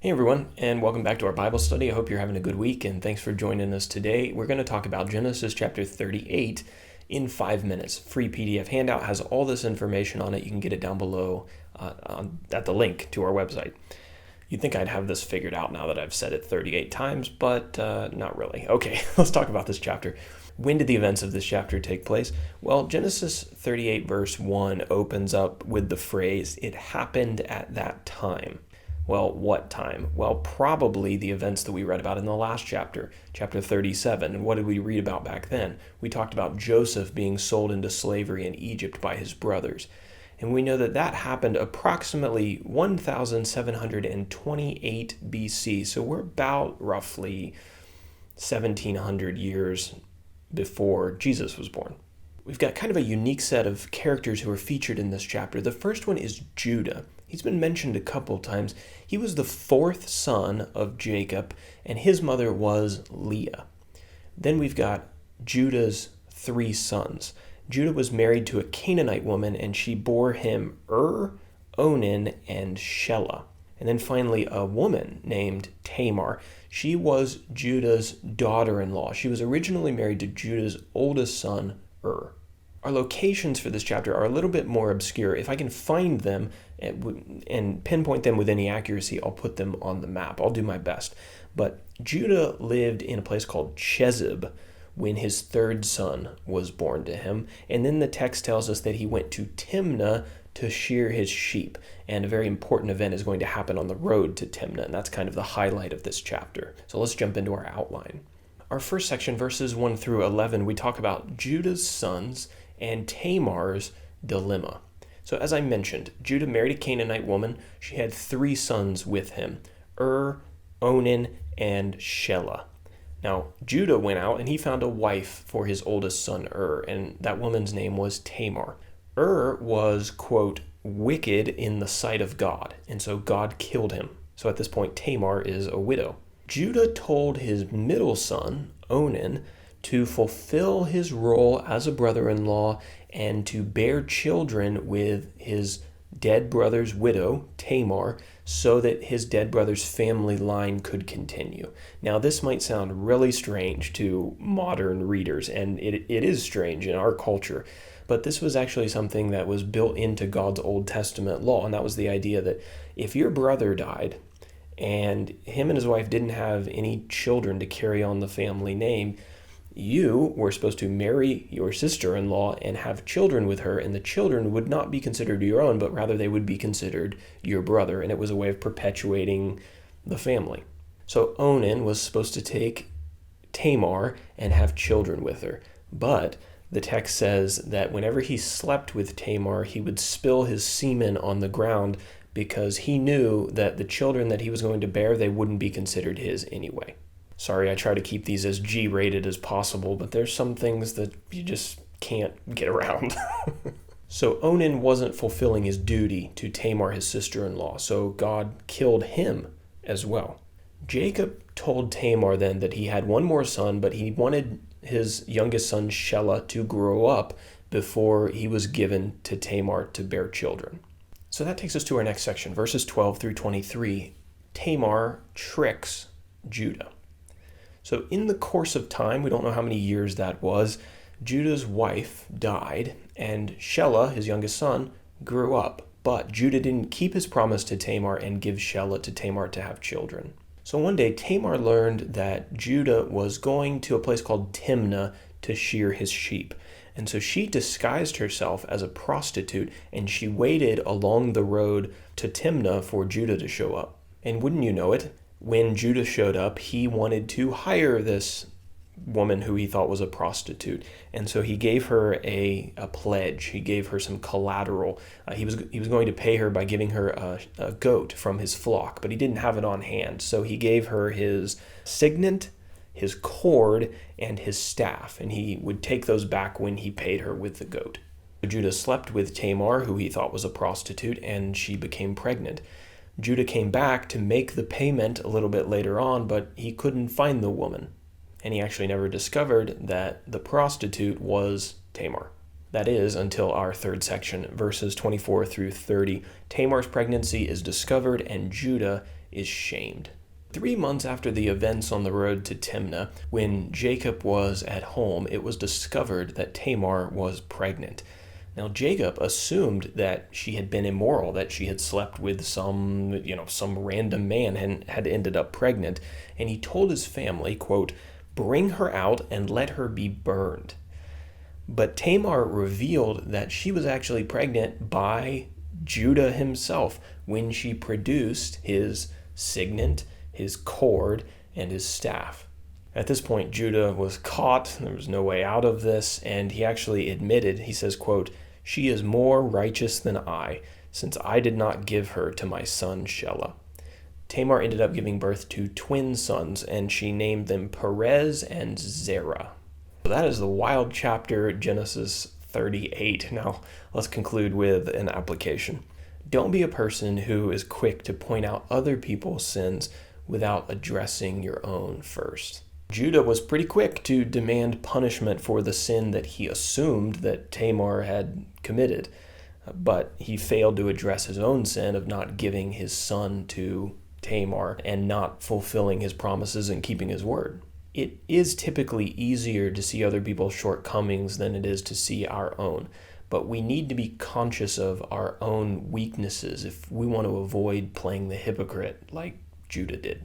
Hey everyone, and welcome back to our Bible study. I hope you're having a good week, and thanks for joining us today. We're going to talk about Genesis chapter 38 in 5 minutes. Free PDF handout has all this information on it. You can get it down below at the link to our website. You'd think I'd have this figured out now that I've said it 38 times, but not really. Okay, let's talk about this chapter. When did the events of this chapter take place? Well, Genesis 38 verse 1 opens up with the phrase, "It happened at that time." Well, what time? Well, probably the events that we read about in the last chapter, chapter 37. And what did we read about back then? We talked about Joseph being sold into slavery in Egypt by his brothers. And we know that that happened approximately 1728 BC. So we're about roughly 1700 years before Jesus was born. We've got kind of a unique set of characters who are featured in this chapter. The first one is Judah. He's been mentioned a couple times. He was the fourth son of Jacob, and his mother was Leah. Then we've got Judah's three sons. Judah was married to a Canaanite woman, and she bore him Onan, and Shelah. And then finally, a woman named Tamar. She was Judah's daughter-in-law. She was originally married to Judah's oldest son, Our locations for this chapter are a little bit more obscure. If I can find them and pinpoint them with any accuracy, I'll put them on the map. I'll do my best. But Judah lived in a place called Chezib when his third son was born to him. And then the text tells us that he went to Timnah to shear his sheep. And a very important event is going to happen on the road to Timnah. And that's kind of the highlight of this chapter. So let's jump into our outline. Our first section, verses 1 through 11, we talk about Judah's sons and Tamar's dilemma. So as I mentioned, Judah married a Canaanite woman. She had three sons with him, Onan, and Shelah. Now, Judah went out and he found a wife for his oldest son, and that woman's name was Tamar. Was, quote, wicked in the sight of God, and so God killed him. So at this point, Tamar is a widow. Judah told his middle son, Onan, to fulfill his role as a brother-in-law and to bear children with his dead brother's widow, Tamar, so that his dead brother's family line could continue. Now, this might sound really strange to modern readers, and it is strange in our culture, but this was actually something that was built into God's Old Testament law, and that was the idea that if your brother died and him and his wife didn't have any children to carry on the family name, you were supposed to marry your sister-in-law and have children with her, and the children would not be considered your own, but rather they would be considered your brother, and it was a way of perpetuating the family. So Onan was supposed to take Tamar and have children with her, but the text says that whenever he slept with Tamar, he would spill his semen on the ground because he knew that the children that he was going to bear, they wouldn't be considered his anyway. Sorry, I try to keep these as G-rated as possible, but there's some things that you just can't get around. So Onan wasn't fulfilling his duty to Tamar, his sister-in-law, so God killed him as well. Jacob told Tamar then that he had one more son, but he wanted his youngest son, Shelah, to grow up before he was given to Tamar to bear children. So that takes us to our next section, verses 12 through 23. Tamar tricks Judah. So in the course of time, we don't know how many years that was, Judah's wife died, and Shelah, his youngest son, grew up. But Judah didn't keep his promise to Tamar and give Shelah to Tamar to have children. So one day, Tamar learned that Judah was going to a place called Timnah to shear his sheep. And so she disguised herself as a prostitute, and she waited along the road to Timnah for Judah to show up. And wouldn't you know it, when Judah showed up, he wanted to hire this woman who he thought was a prostitute. And so he gave her a pledge. He gave her some collateral. He was going to pay her by giving her a goat from his flock, but he didn't have it on hand. So he gave her his signet, his cord, and his staff, and he would take those back when he paid her with the goat. Judah slept with Tamar, who he thought was a prostitute, and she became pregnant. Judah came back to make the payment a little bit later on, but he couldn't find the woman, and he actually never discovered that the prostitute was Tamar. That is, until our third section, verses 24 through 30. Tamar's pregnancy is discovered, and Judah is shamed. 3 months after the events on the road to Timnah, when Jacob was at home, it was discovered that Tamar was pregnant. Now, Jacob assumed that she had been immoral, that she had slept with some random man and had ended up pregnant. And he told his family, quote, "Bring her out and let her be burned." But Tamar revealed that she was actually pregnant by Judah himself when she produced his signet, his cord, and his staff. At this point, Judah was caught. There was no way out of this, and he actually admitted, he says, quote, "She is more righteous than I, since I did not give her to my son Shelah." Tamar ended up giving birth to twin sons, and she named them Perez and Zerah. So that is the wild chapter, Genesis 38. Now, let's conclude with an application. Don't be a person who is quick to point out other people's sins without addressing your own first. Judah was pretty quick to demand punishment for the sin that he assumed that Tamar had committed, but he failed to address his own sin of not giving his son to Tamar and not fulfilling his promises and keeping his word. It is typically easier to see other people's shortcomings than it is to see our own, but we need to be conscious of our own weaknesses if we want to avoid playing the hypocrite like Judah did.